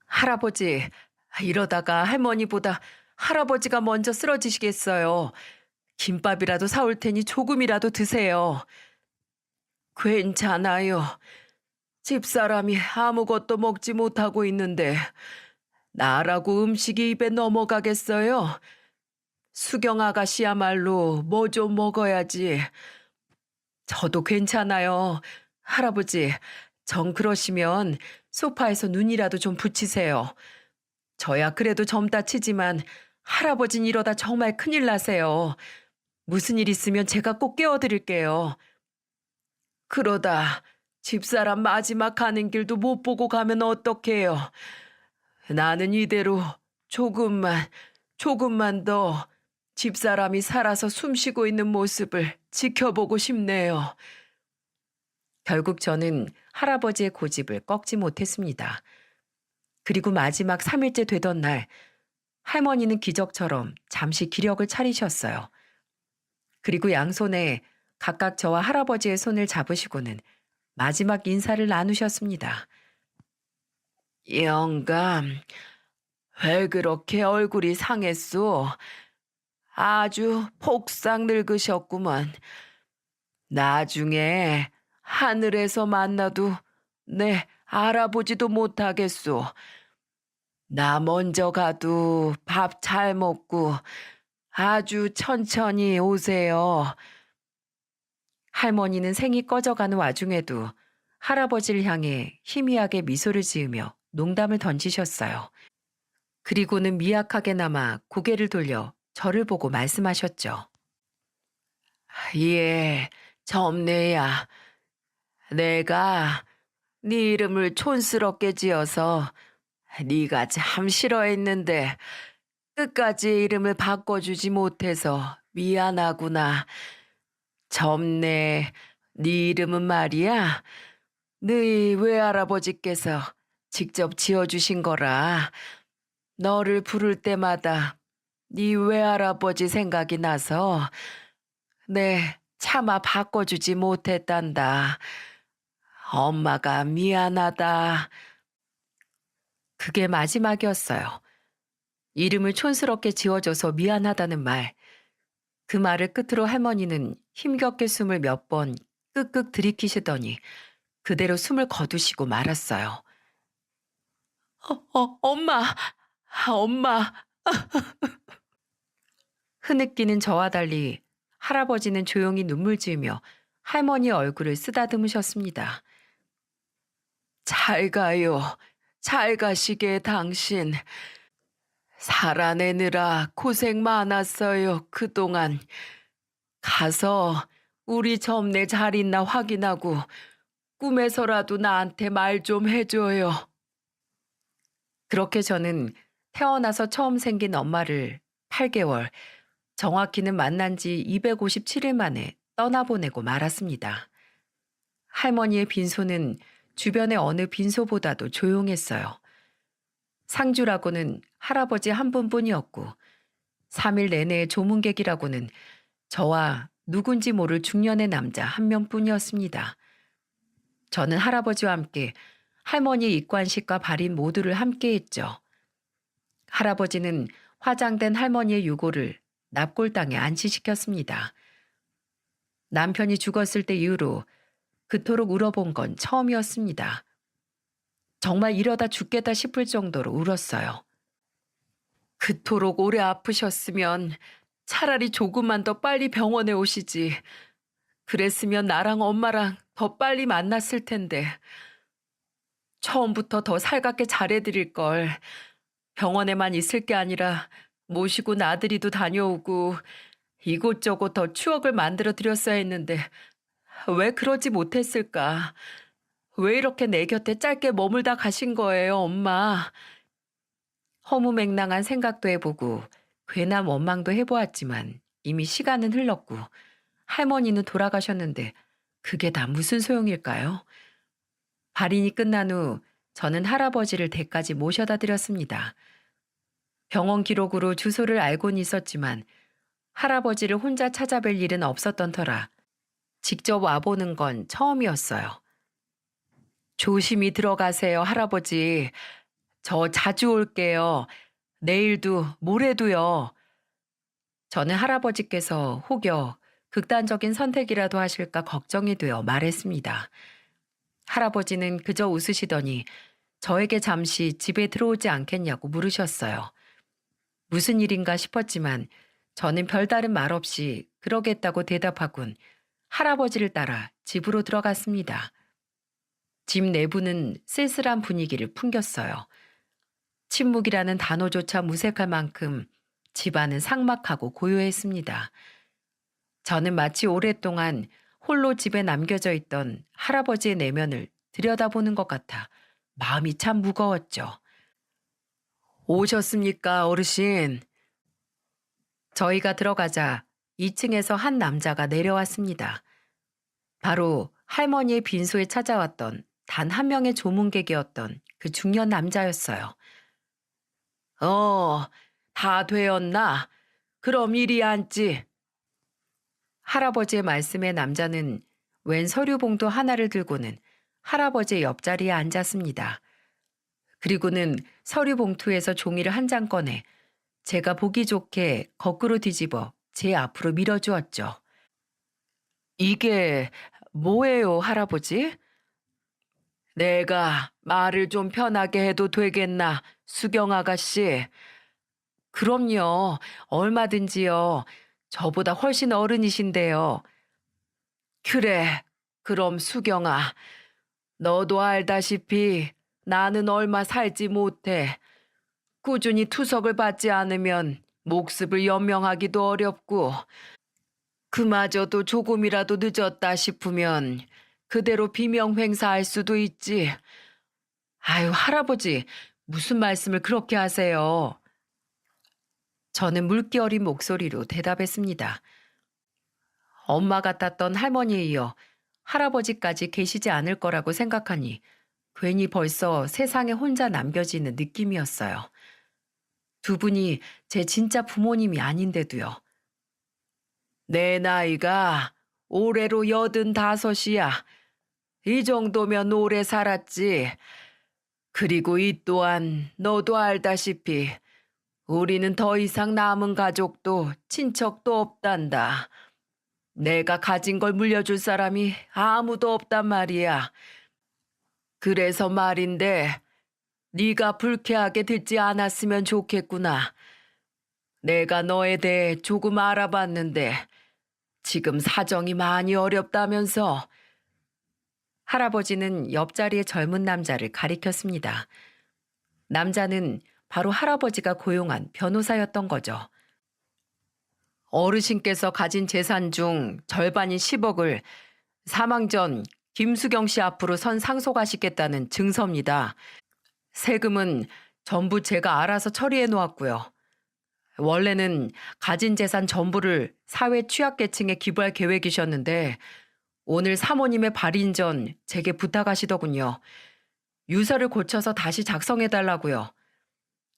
할아버지, 이러다가 할머니보다 할아버지가 먼저 쓰러지시겠어요. 김밥이라도 사올 테니 조금이라도 드세요. 괜찮아요. 집사람이 아무것도 먹지 못하고 있는데 나라고 음식이 입에 넘어가겠어요? 수경 아가씨야말로 뭐 좀 먹어야지. 저도 괜찮아요. 할아버지, 정 그러시면 소파에서 눈이라도 좀 붙이세요. 저야 그래도 젊다 치지만 할아버진 이러다 정말 큰일 나세요. 무슨 일 있으면 제가 꼭 깨워드릴게요. 그러다 집사람 마지막 가는 길도 못 보고 가면 어떡해요. 나는 이대로 조금만 더 집사람이 살아서 숨쉬고 있는 모습을 지켜보고 싶네요. 결국 저는 할아버지의 고집을 꺾지 못했습니다. 그리고 마지막 3일째 되던 날 할머니는 기적처럼 잠시 기력을 차리셨어요. 그리고 양손에 각각 저와 할아버지의 손을 잡으시고는 마지막 인사를 나누셨습니다. 영감, 왜 그렇게 얼굴이 상했소? 아주 폭삭 늙으셨구먼. 나중에 하늘에서 만나도 내 알아보지도 못하겠소. 나 먼저 가도 밥 잘 먹고 아주 천천히 오세요. 할머니는 생이 꺼져가는 와중에도 할아버지를 향해 희미하게 미소를 지으며 농담을 던지셨어요. 그리고는 미약하게나마 고개를 돌려 저를 보고 말씀하셨죠. 예, 점례야. 내가 네 이름을 촌스럽게 지어서 네가 참 싫어했는데 끝까지 이름을 바꿔주지 못해서 미안하구나. 점례, 네 이름은 말이야. 너희 외할아버지께서 직접 지어주신 거라. 너를 부를 때마다 네 외할아버지 생각이 나서 내 차마 바꿔주지 못했단다. 엄마가 미안하다. 그게 마지막이었어요. 이름을 촌스럽게 지어줘서 미안하다는 말. 그 말을 끝으로 할머니는 힘겹게 숨을 몇 번 끄끄 들이키시더니 그대로 숨을 거두시고 말았어요. 엄마, 엄마. 흐느끼는 저와 달리 할아버지는 조용히 눈물 지으며 할머니 얼굴을 쓰다듬으셨습니다. 잘 가요. 잘 가시게 당신. 살아내느라 고생 많았어요, 그동안. 가서 우리 점내 잘 있나 확인하고 꿈에서라도 나한테 말 좀 해줘요. 그렇게 저는 태어나서 처음 생긴 엄마를 8개월, 정확히는 만난 지 257일 만에 떠나보내고 말았습니다. 할머니의 빈소는 주변의 어느 빈소보다도 조용했어요. 상주라고는 할아버지 한 분뿐이었고 3일 내내 조문객이라고는 저와 누군지 모를 중년의 남자 한 명뿐이었습니다. 저는 할아버지와 함께 할머니 입관식과 발인 모두를 함께 했죠. 할아버지는 화장된 할머니의 유골을 납골당에 안치시켰습니다. 남편이 죽었을 때 이후로 그토록 울어본 건 처음이었습니다. 정말 이러다 죽겠다 싶을 정도로 울었어요. 그토록 오래 아프셨으면 차라리 조금만 더 빨리 병원에 오시지. 그랬으면 나랑 엄마랑 더 빨리 만났을 텐데. 처음부터 더 살갑게 잘해드릴 걸. 병원에만 있을 게 아니라 모시고 나들이도 다녀오고 이곳저곳 더 추억을 만들어 드렸어야 했는데 왜 그러지 못했을까? 왜 이렇게 내 곁에 짧게 머물다 가신 거예요, 엄마? 허무맹랑한 생각도 해보고 괜한 원망도 해보았지만 이미 시간은 흘렀고 할머니는 돌아가셨는데 그게 다 무슨 소용일까요? 발인이 끝난 후 저는 할아버지를 댁까지 모셔다 드렸습니다. 병원 기록으로 주소를 알고는 있었지만 할아버지를 혼자 찾아뵐 일은 없었던 터라 직접 와보는 건 처음이었어요. 조심히 들어가세요, 할아버지. 저 자주 올게요. 내일도 모레도요. 저는 할아버지께서 혹여 극단적인 선택이라도 하실까 걱정이 되어 말했습니다. 할아버지는 그저 웃으시더니 저에게 잠시 집에 들어오지 않겠냐고 물으셨어요. 무슨 일인가 싶었지만 저는 별다른 말 없이 그러겠다고 대답하곤 할아버지를 따라 집으로 들어갔습니다. 집 내부는 쓸쓸한 분위기를 풍겼어요. 침묵이라는 단어조차 무색할 만큼 집안은 삭막하고 고요했습니다. 저는 마치 오랫동안 홀로 집에 남겨져 있던 할아버지의 내면을 들여다보는 것 같아 마음이 참 무거웠죠. 오셨습니까, 어르신? 저희가 들어가자 2층에서 한 남자가 내려왔습니다. 바로 할머니의 빈소에 찾아왔던 단 한 명의 조문객이었던 그 중년 남자였어요. 다 되었나? 그럼 이리 앉지. 할아버지의 말씀에 남자는 웬 서류 봉투 하나를 들고는 할아버지의 옆자리에 앉았습니다. 그리고는 서류 봉투에서 종이를 한 장 꺼내 제가 보기 좋게 거꾸로 뒤집어 제 앞으로 밀어주었죠. 이게 뭐예요, 할아버지? 내가 말을 좀 편하게 해도 되겠나, 수경 아가씨? 그럼요, 얼마든지요. 저보다 훨씬 어른이신데요. 그래, 그럼 수경아, 너도 알다시피 나는 얼마 살지 못해. 꾸준히 투석을 받지 않으면 목습을 연명하기도 어렵고, 그마저도 조금이라도 늦었다 싶으면 그대로 비명 횡사할 수도 있지. 아유, 할아버지, 무슨 말씀을 그렇게 하세요? 저는 물기 어린 목소리로 대답했습니다. 엄마 같았던 할머니에 이어 할아버지까지 계시지 않을 거라고 생각하니 괜히 벌써 세상에 혼자 남겨지는 느낌이었어요. 두 분이 제 진짜 부모님이 아닌데도요. 내 나이가 올해로 85이야. 이 정도면 오래 살았지. 그리고 이 또한 너도 알다시피 우리는 더 이상 남은 가족도 친척도 없단다. 내가 가진 걸 물려줄 사람이 아무도 없단 말이야. 그래서 말인데 네가 불쾌하게 듣지 않았으면 좋겠구나. 내가 너에 대해 조금 알아봤는데 지금 사정이 많이 어렵다면서. 할아버지는 옆자리의 젊은 남자를 가리켰습니다. 남자는 바로 할아버지가 고용한 변호사였던 거죠. 어르신께서 가진 재산 중 절반인 10억을 사망 전 김수경 씨 앞으로 선 상속하시겠다는 증서입니다. 세금은 전부 제가 알아서 처리해 놓았고요. 원래는 가진 재산 전부를 사회 취약계층에 기부할 계획이셨는데 오늘 사모님의 발인 전 제게 부탁하시더군요. 유서를 고쳐서 다시 작성해 달라고요.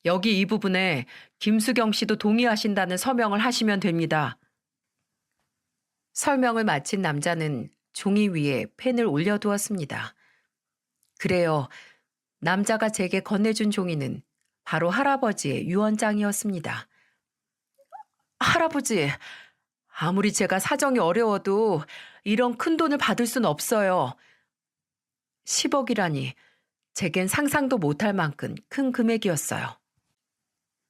여기 이 부분에 김수경 씨도 동의하신다는 서명을 하시면 됩니다. 설명을 마친 남자는 종이 위에 펜을 올려두었습니다. 그래요. 남자가 제게 건네준 종이는 바로 할아버지의 유언장이었습니다. 할아버지, 아무리 제가 사정이 어려워도 이런 큰 돈을 받을 순 없어요. 10억이라니 제겐 상상도 못할 만큼 큰 금액이었어요.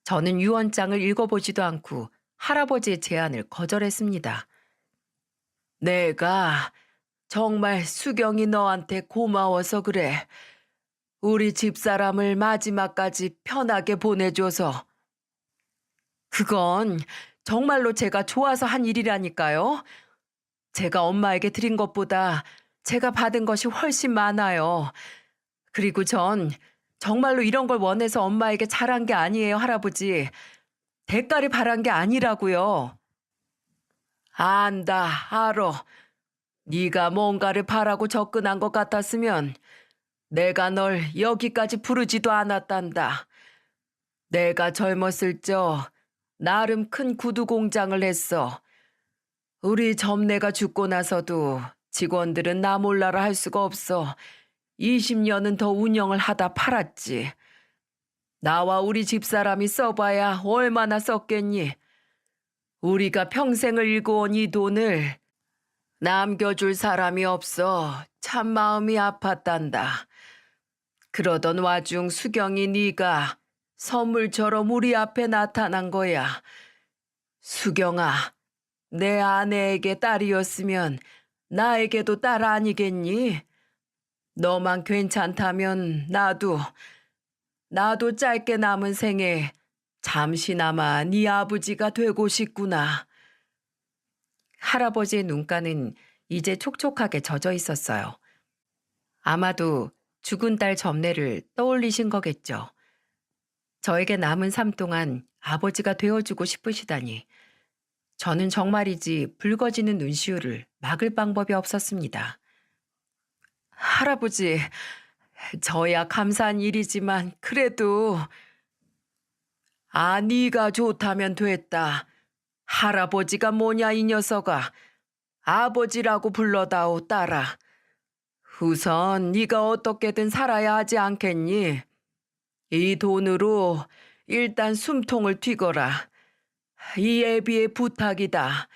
저는 유언장을 읽어보지도 않고 할아버지의 제안을 거절했습니다. 내가 정말 수경이 너한테 고마워서 그래. 우리 집사람을 마지막까지 편하게 보내줘서. 그건 정말로 제가 좋아서 한 일이라니까요. 제가 엄마에게 드린 것보다 제가 받은 것이 훨씬 많아요. 그리고 전 정말로 이런 걸 원해서 엄마에게 잘한 게 아니에요, 할아버지. 대가를 바란 게 아니라고요. 안다, 알어. 네가 뭔가를 바라고 접근한 것 같았으면 내가 널 여기까지 부르지도 않았단다. 내가 젊었을 적 나름 큰 구두 공장을 했어. 우리 점내가 죽고 나서도 직원들은 나 몰라라 할 수가 없어. 20년은 더 운영을 하다 팔았지. 나와 우리 집사람이 써봐야 얼마나 썼겠니? 우리가 평생을 일궈온 이 돈을 남겨줄 사람이 없어 참 마음이 아팠단다. 그러던 와중 수경이 네가 선물처럼 우리 앞에 나타난 거야. 수경아, 내 아내에게 딸이었으면 나에게도 딸 아니겠니? 너만 괜찮다면 나도 짧게 남은 생에 잠시나마 네 아버지가 되고 싶구나. 할아버지의 눈가는 이제 촉촉하게 젖어 있었어요. 아마도 죽은 딸 점례를 떠올리신 거겠죠. 저에게 남은 삶 동안 아버지가 되어주고 싶으시다니. 저는 정말이지 붉어지는 눈시울을 막을 방법이 없었습니다. 할아버지, 저야 감사한 일이지만 그래도 네가 좋다면 됐다. 할아버지가 뭐냐 이 녀석아. 아버지라고 불러다오 딸아. 우선 네가 어떻게든 살아야 하지 않겠니? 이 돈으로 일단 숨통을 튀거라. 이 애비의 부탁이다.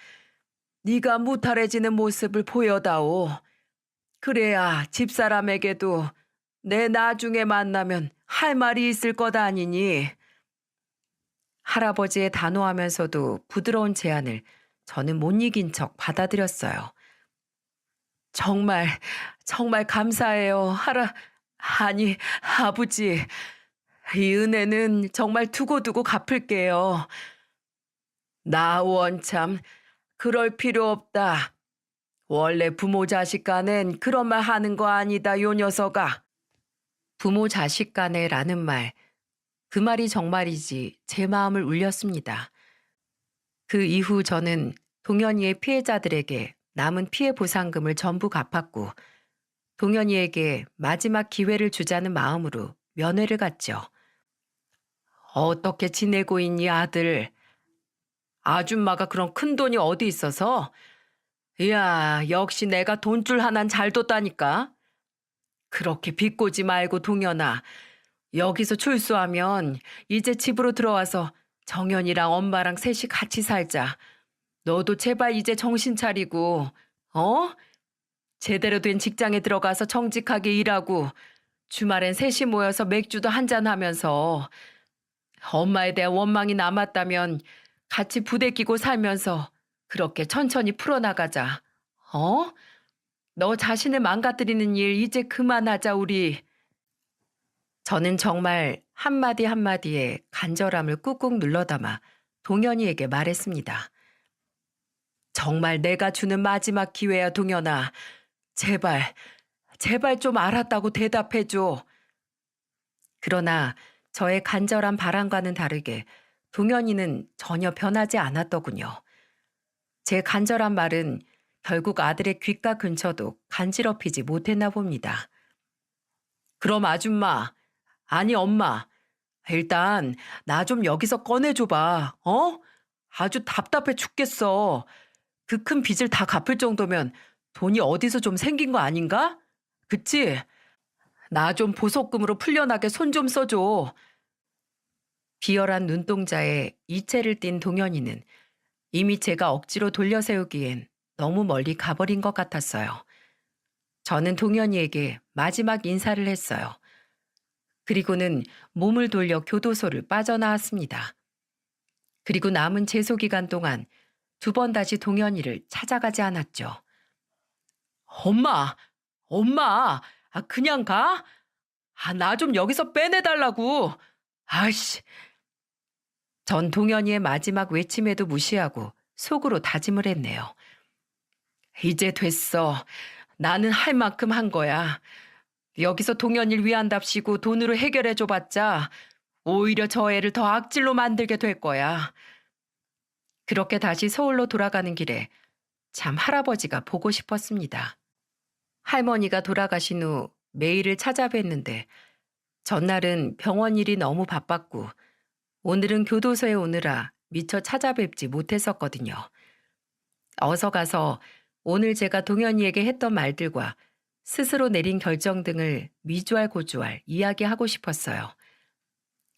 네가 무탈해지는 모습을 보여다오. 그래야 집사람에게도 내 나중에 만나면 할 말이 있을 것 아니니. 할아버지의 단호하면서도 부드러운 제안을 저는 못 이긴 척 받아들였어요. 정말 감사해요. 아니, 아버지. 이 은혜는 정말 두고두고 갚을게요. 나 원참 그럴 필요 없다. 원래 부모 자식 간엔 그런 말 하는 거 아니다, 요 녀석아. 부모 자식 간에라는 말, 그 말이 정말이지 제 마음을 울렸습니다. 그 이후 저는 동현이의 피해자들에게 남은 피해 보상금을 전부 갚았고 동현이에게 마지막 기회를 주자는 마음으로 면회를 갔죠. 어떻게 지내고 있니, 아들? 아줌마가 그런 큰 돈이 어디 있어서? 이야, 역시 내가 돈줄 하나는 잘 뒀다니까. 그렇게 비꼬지 말고 동현아. 여기서 출소하면 이제 집으로 들어와서 정연이랑 엄마랑 셋이 같이 살자. 너도 제발 이제 정신 차리고, 어? 제대로 된 직장에 들어가서 정직하게 일하고 주말엔 셋이 모여서 맥주도 한잔하면서 엄마에 대한 원망이 남았다면 같이 부대끼고 살면서 그렇게 천천히 풀어나가자. 어? 너 자신을 망가뜨리는 일 이제 그만하자 우리. 저는 정말 한마디 한마디에 간절함을 꾹꾹 눌러담아 동현이에게 말했습니다. 정말 내가 주는 마지막 기회야, 동현아. 제발, 제발 좀 알았다고 대답해줘. 그러나 저의 간절한 바람과는 다르게 동현이는 전혀 변하지 않았더군요. 제 간절한 말은 결국 아들의 귓가 근처도 간지럽히지 못했나 봅니다. 그럼 아줌마, 아니 엄마, 일단 나 좀 여기서 꺼내줘봐. 어? 아주 답답해 죽겠어. 그 큰 빚을 다 갚을 정도면 돈이 어디서 좀 생긴 거 아닌가? 그치? 나 좀 보석금으로 풀려나게 손 좀 써줘. 비열한 눈동자에 이채를 띤 동현이는 이미 제가 억지로 돌려 세우기엔 너무 멀리 가버린 것 같았어요. 저는 동현이에게 마지막 인사를 했어요. 그리고는 몸을 돌려 교도소를 빠져나왔습니다. 그리고 남은 재소 기간 동안 두 번 다시 동현이를 찾아가지 않았죠. 엄마, 엄마, 그냥 가? 나 좀 여기서 빼내달라고. 아이씨. 전 동현이의 마지막 외침에도 무시하고 속으로 다짐을 했네요. 이제 됐어. 나는 할 만큼 한 거야. 여기서 동현이를 위한답시고 돈으로 해결해줘봤자 오히려 저 애를 더 악질로 만들게 될 거야. 그렇게 다시 서울로 돌아가는 길에 참 할아버지가 보고 싶었습니다. 할머니가 돌아가신 후 매일을 찾아뵀는데 전날은 병원 일이 너무 바빴고 오늘은 교도소에 오느라 미처 찾아뵙지 못했었거든요. 어서 가서 오늘 제가 동현이에게 했던 말들과 스스로 내린 결정 등을 미주알고주알 이야기하고 싶었어요.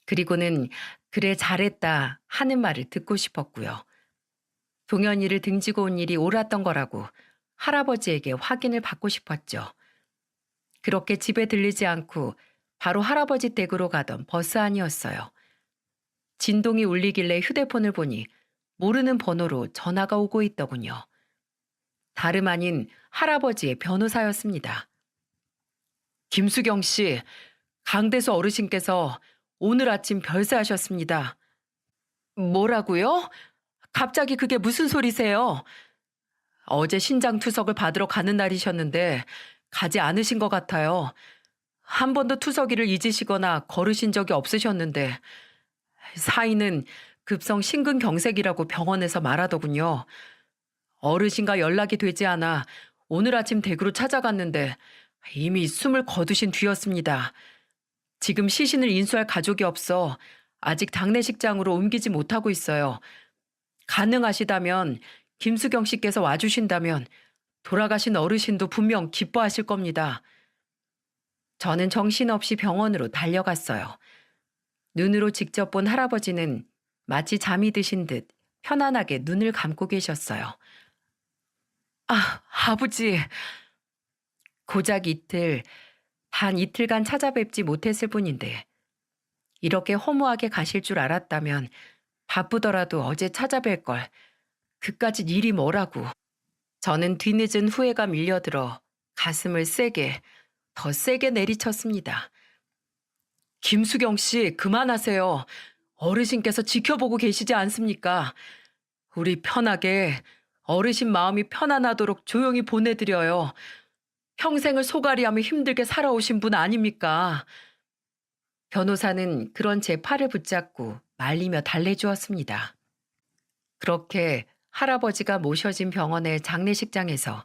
그리고는 그래 잘했다 하는 말을 듣고 싶었고요. 동현이를 등지고 온 일이 옳았던 거라고 할아버지에게 확인을 받고 싶었죠. 그렇게 집에 들리지 않고 바로 할아버지 댁으로 가던 버스 안이었어요. 진동이 울리길래 휴대폰을 보니 모르는 번호로 전화가 오고 있더군요. 다름 아닌 할아버지의 변호사였습니다. 김수경 씨, 강대수 어르신께서 오늘 아침 별세하셨습니다. 뭐라고요? 갑자기 그게 무슨 소리세요? 어제 신장 투석을 받으러 가는 날이셨는데 가지 않으신 것 같아요. 한 번도 투석이를 잊으시거나 거르신 적이 없으셨는데 사인은 급성 심근경색이라고 병원에서 말하더군요. 어르신과 연락이 되지 않아 오늘 아침 댁으로 찾아갔는데 이미 숨을 거두신 뒤였습니다. 지금 시신을 인수할 가족이 없어 아직 장례식장으로 옮기지 못하고 있어요. 가능하시다면 김수경 씨께서 와주신다면 돌아가신 어르신도 분명 기뻐하실 겁니다. 저는 정신없이 병원으로 달려갔어요. 눈으로 직접 본 할아버지는 마치 잠이 드신 듯 편안하게 눈을 감고 계셨어요. 아버지. 고작 이틀, 단 이틀간 찾아뵙지 못했을 뿐인데 이렇게 허무하게 가실 줄 알았다면 바쁘더라도 어제 찾아뵐 걸. 그까짓 일이 뭐라고. 저는 뒤늦은 후회가 밀려들어 가슴을 세게, 더 세게 내리쳤습니다. 김수경 씨, 그만하세요. 어르신께서 지켜보고 계시지 않습니까? 우리 편하게, 어르신 마음이 편안하도록 조용히 보내드려요. 평생을 소갈이하며 힘들게 살아오신 분 아닙니까? 변호사는 그런 제 팔을 붙잡고 말리며 달래주었습니다. 그렇게 할아버지가 모셔진 병원의 장례식장에서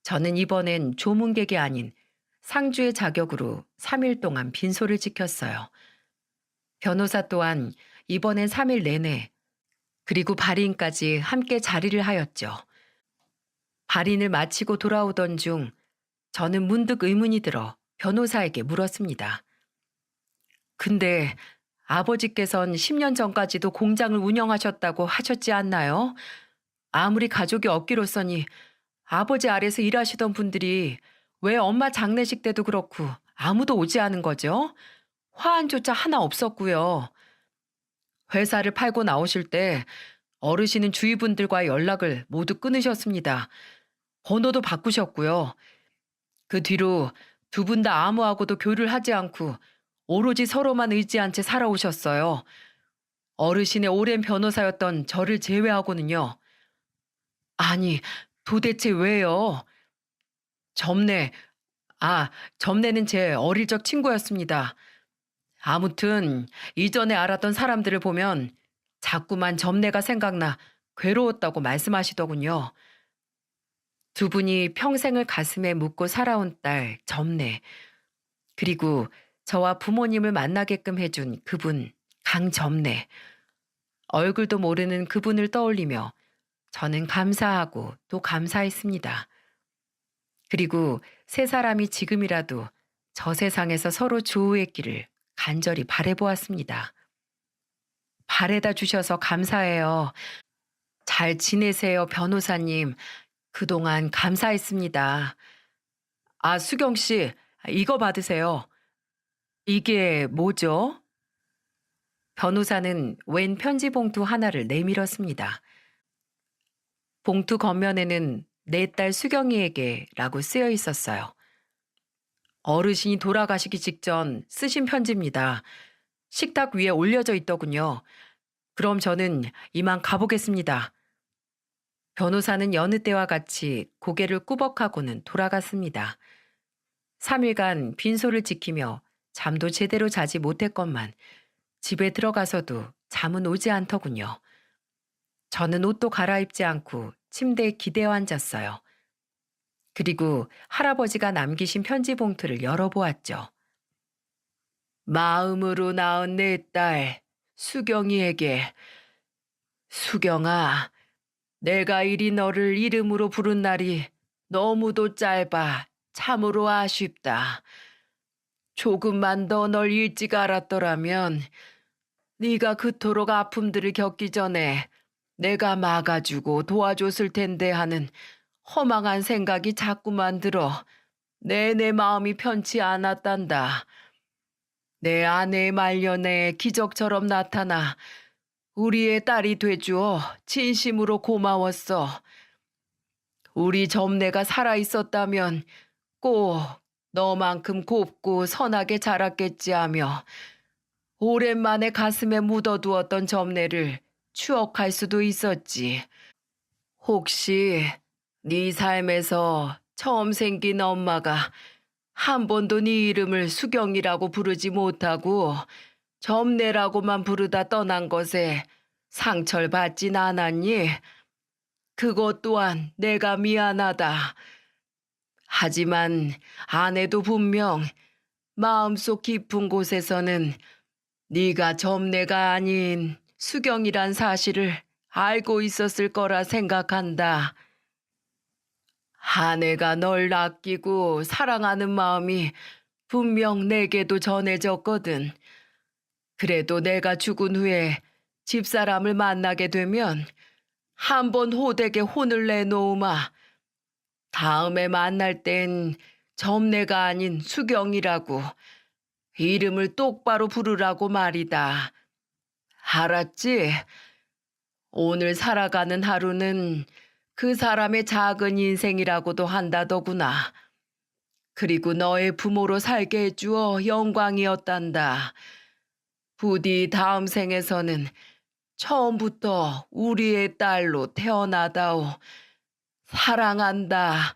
저는 이번엔 조문객이 아닌 상주의 자격으로 3일 동안 빈소를 지켰어요. 변호사 또한 이번엔 3일 내내 그리고 발인까지 함께 자리를 하였죠. 발인을 마치고 돌아오던 중 저는 문득 의문이 들어 변호사에게 물었습니다. 근데 아버지께선 10년 전까지도 공장을 운영하셨다고 하셨지 않나요? 아무리 가족이 없기로써니 아버지 아래서 일하시던 분들이 왜 엄마 장례식 때도 그렇고 아무도 오지 않은 거죠? 화환조차 하나 없었고요. 회사를 팔고 나오실 때 어르신은 주위 분들과 연락을 모두 끊으셨습니다. 번호도 바꾸셨고요. 그 뒤로 두 분 다 아무하고도 교류를 하지 않고 오로지 서로만 의지한 채 살아오셨어요. 어르신의 오랜 변호사였던 저를 제외하고는요. 아니, 도대체 왜요? 점례, 점례는 제 어릴 적 친구였습니다. 아무튼 이전에 알았던 사람들을 보면 자꾸만 점례가 생각나 괴로웠다고 말씀하시더군요. 두 분이 평생을 가슴에 묻고 살아온 딸 점례, 그리고 저와 부모님을 만나게끔 해준 그분 강점례, 얼굴도 모르는 그분을 떠올리며 저는 감사하고 또 감사했습니다. 그리고 세 사람이 지금이라도 저 세상에서 서로 조우했기를 간절히 바래보았습니다. 바래다 주셔서 감사해요. 잘 지내세요, 변호사님. 그동안 감사했습니다. 수경 씨, 이거 받으세요. 이게 뭐죠? 변호사는 웬 편지 봉투 하나를 내밀었습니다. 봉투 겉면에는 내 딸 수경이에게라고 쓰여 있었어요. 어르신이 돌아가시기 직전 쓰신 편지입니다. 식탁 위에 올려져 있더군요. 그럼 저는 이만 가보겠습니다. 변호사는 여느 때와 같이 고개를 꾸벅하고는 돌아갔습니다. 3일간 빈소를 지키며 잠도 제대로 자지 못했건만 집에 들어가서도 잠은 오지 않더군요. 저는 옷도 갈아입지 않고 침대에 기대어 앉았어요. 그리고 할아버지가 남기신 편지 봉투를 열어보았죠. 마음으로 낳은 내 딸 수경이에게. 수경아, 내가 이리 너를 이름으로 부른 날이 너무도 짧아 참으로 아쉽다. 조금만 더 널 일찍 알았더라면 네가 그토록 아픔들을 겪기 전에 내가 막아주고 도와줬을 텐데 하는 허망한 생각이 자꾸만 들어 내내 마음이 편치 않았단다. 내 아내의 말년에 기적처럼 나타나 우리의 딸이 돼주어 진심으로 고마웠어. 우리 점내가 살아있었다면 꼭 너만큼 곱고 선하게 자랐겠지 하며 오랜만에 가슴에 묻어두었던 점내를 추억할 수도 있었지. 혹시 네 삶에서 처음 생긴 엄마가 한 번도 네 이름을 수경이라고 부르지 못하고 점내라고만 부르다 떠난 것에 상처를 받진 않았니? 그것 또한 내가 미안하다. 하지만 아내도 분명 마음속 깊은 곳에서는 네가 점내가 아닌 수경이란 사실을 알고 있었을 거라 생각한다. 아내가 널 아끼고 사랑하는 마음이 분명 내게도 전해졌거든. 그래도 내가 죽은 후에 집사람을 만나게 되면 한번 호되게 혼을 내놓으마. 다음에 만날 땐 점내가 아닌 수경이라고 이름을 똑바로 부르라고 말이다. 알았지? 오늘 살아가는 하루는 그 사람의 작은 인생이라고도 한다더구나. 그리고 너의 부모로 살게 해주어 영광이었단다. 부디 다음 생에서는 처음부터 우리의 딸로 태어나다오. 사랑한다.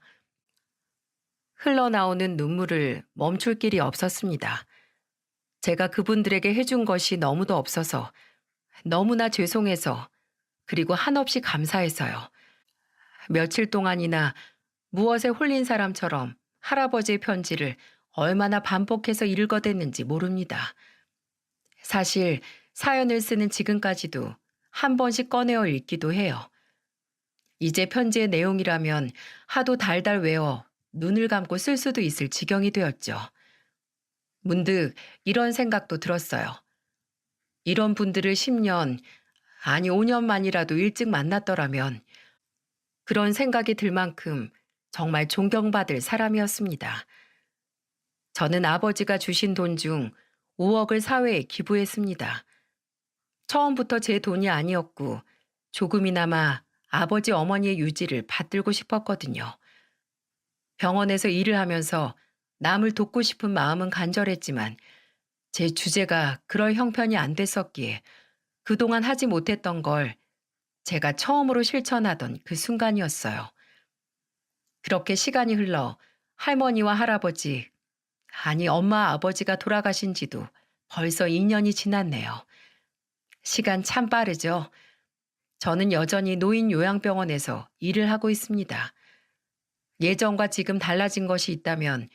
흘러나오는 눈물을 멈출 길이 없었습니다. 제가 그분들에게 해준 것이 너무도 없어서, 너무나 죄송해서, 그리고 한없이 감사해서요. 며칠 동안이나 무엇에 홀린 사람처럼 할아버지의 편지를 얼마나 반복해서 읽어댔는지 모릅니다. 사실 사연을 쓰는 지금까지도 한 번씩 꺼내어 읽기도 해요. 이제 편지의 내용이라면 하도 달달 외워 눈을 감고 쓸 수도 있을 지경이 되었죠. 문득 이런 생각도 들었어요. 이런 분들을 10년, 아니 5년만이라도 일찍 만났더라면 그런 생각이 들 만큼 정말 존경받을 사람이었습니다. 저는 아버지가 주신 돈 중 5억을 사회에 기부했습니다. 처음부터 제 돈이 아니었고 조금이나마 아버지 어머니의 유지를 받들고 싶었거든요. 병원에서 일을 하면서 남을 돕고 싶은 마음은 간절했지만 제 주제가 그럴 형편이 안 됐었기에 그동안 하지 못했던 걸 제가 처음으로 실천하던 그 순간이었어요. 그렇게 시간이 흘러 할머니와 할아버지, 아니 엄마 아버지가 돌아가신 지도 벌써 2년이 지났네요. 시간 참 빠르죠. 저는 여전히 노인 요양병원에서 일을 하고 있습니다. 예전과 지금 달라진 것이 있다면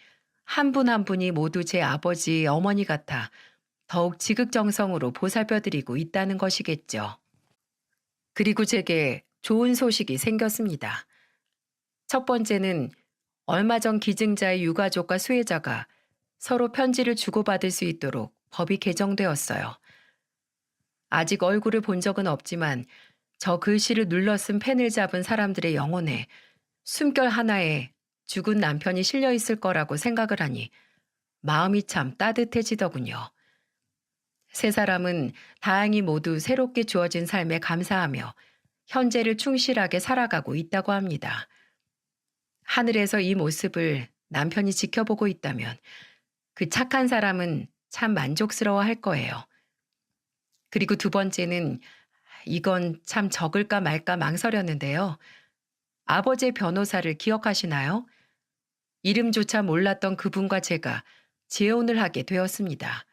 한 분 한 분이 모두 제 아버지, 어머니 같아 더욱 지극정성으로 보살펴드리고 있다는 것이겠죠. 그리고 제게 좋은 소식이 생겼습니다. 첫 번째는 얼마 전 기증자의 유가족과 수혜자가 서로 편지를 주고받을 수 있도록 법이 개정되었어요. 아직 얼굴을 본 적은 없지만 저 글씨를 눌러 쓴 펜을 잡은 사람들의 영혼에 숨결 하나에 죽은 남편이 실려 있을 거라고 생각을 하니 마음이 참 따뜻해지더군요. 세 사람은 다행히 모두 새롭게 주어진 삶에 감사하며 현재를 충실하게 살아가고 있다고 합니다. 하늘에서 이 모습을 남편이 지켜보고 있다면 그 착한 사람은 참 만족스러워 할 거예요. 그리고 두 번째는 이건 참 적을까 말까 망설였는데요. 아버지의 변호사를 기억하시나요? 이름조차 몰랐던 그분과 제가 재혼을 하게 되었습니다.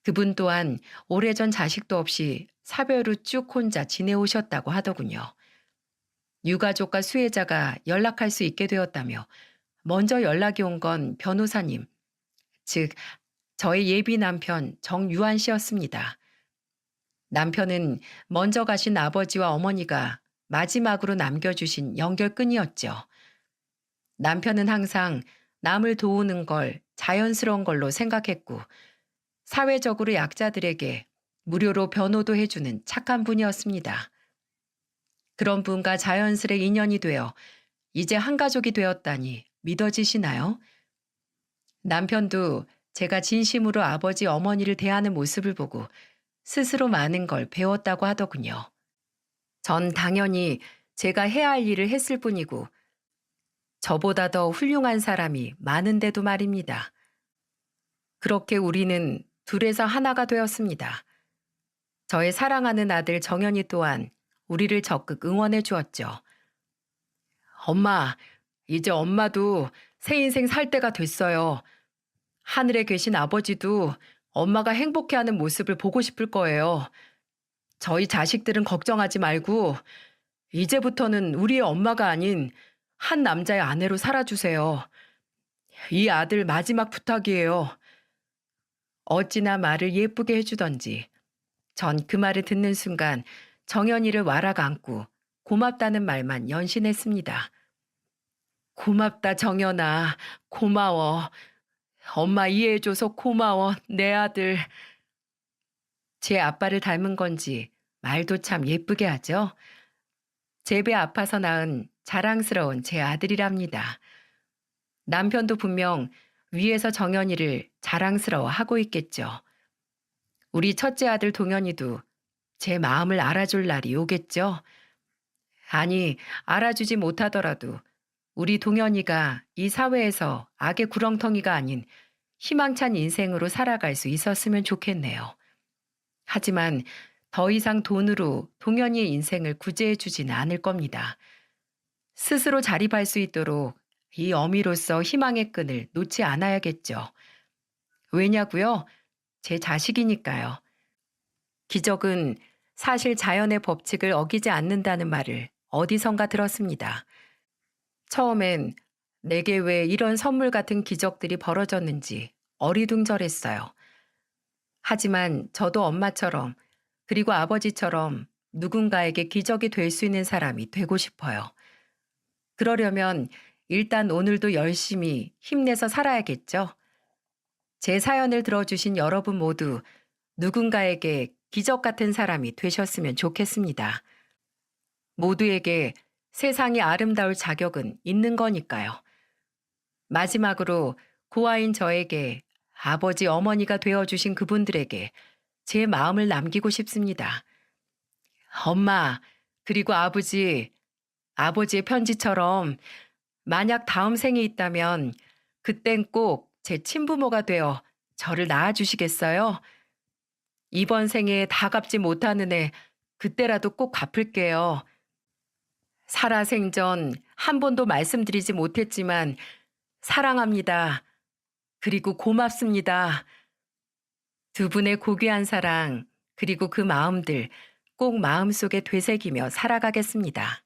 그분 또한 오래전 자식도 없이 사별후 쭉 혼자 지내오셨다고 하더군요. 유가족과 수혜자가 연락할 수 있게 되었다며 먼저 연락이 온 건 변호사님, 즉 저의 예비 남편 정유한 씨였습니다. 남편은 먼저 가신 아버지와 어머니가 마지막으로 남겨주신 연결끈이었죠. 남편은 항상 남을 도우는 걸 자연스러운 걸로 생각했고 사회적으로 약자들에게 무료로 변호도 해주는 착한 분이었습니다. 그런 분과 자연스레 인연이 되어 이제 한 가족이 되었다니 믿어지시나요? 남편도 제가 진심으로 아버지 어머니를 대하는 모습을 보고 스스로 많은 걸 배웠다고 하더군요. 전 당연히 제가 해야 할 일을 했을 뿐이고 저보다 더 훌륭한 사람이 많은데도 말입니다. 그렇게 우리는 둘에서 하나가 되었습니다. 저의 사랑하는 아들 정연이 또한 우리를 적극 응원해 주었죠. 엄마, 이제 엄마도 새 인생 살 때가 됐어요. 하늘에 계신 아버지도 엄마가 행복해하는 모습을 보고 싶을 거예요. 저희 자식들은 걱정하지 말고 이제부터는 우리의 엄마가 아닌 한 남자의 아내로 살아주세요. 이 아들 마지막 부탁이에요. 어찌나 말을 예쁘게 해주던지 전 그 말을 듣는 순간 정연이를 와락 안고 고맙다는 말만 연신했습니다. 고맙다 정연아, 고마워. 엄마 이해해줘서 고마워, 내 아들. 제 아빠를 닮은 건지 말도 참 예쁘게 하죠. 제 배 아파서 낳은 자랑스러운 제 아들이랍니다. 남편도 분명 위에서 정연이를 자랑스러워 하고 있겠죠. 우리 첫째 아들 동현이도 제 마음을 알아줄 날이 오겠죠. 아니, 알아주지 못하더라도 우리 동현이가 이 사회에서 악의 구렁텅이가 아닌 희망찬 인생으로 살아갈 수 있었으면 좋겠네요. 하지만 더 이상 돈으로 동현이의 인생을 구제해 주지는 않을 겁니다. 스스로 자립할 수 있도록 이 어미로서 희망의 끈을 놓지 않아야겠죠. 왜냐고요? 제 자식이니까요. 기적은 사실 자연의 법칙을 어기지 않는다는 말을 어디선가 들었습니다. 처음엔 내게 왜 이런 선물 같은 기적들이 벌어졌는지 어리둥절했어요. 하지만 저도 엄마처럼 그리고 아버지처럼 누군가에게 기적이 될 수 있는 사람이 되고 싶어요. 그러려면 일단 오늘도 열심히 힘내서 살아야겠죠. 제 사연을 들어주신 여러분 모두 누군가에게 기적 같은 사람이 되셨으면 좋겠습니다. 모두에게 세상이 아름다울 자격은 있는 거니까요. 마지막으로 고아인 저에게 아버지 어머니가 되어주신 그분들에게 제 마음을 남기고 싶습니다. 엄마, 그리고 아버지, 아버지의 편지처럼 만약 다음 생이 있다면 그땐 꼭 제 친부모가 되어 저를 낳아주시겠어요? 이번 생에 다 갚지 못하는 애 그때라도 꼭 갚을게요. 살아생전 한 번도 말씀드리지 못했지만 사랑합니다. 그리고 고맙습니다. 두 분의 고귀한 사랑, 그리고 그 마음들 꼭 마음속에 되새기며 살아가겠습니다.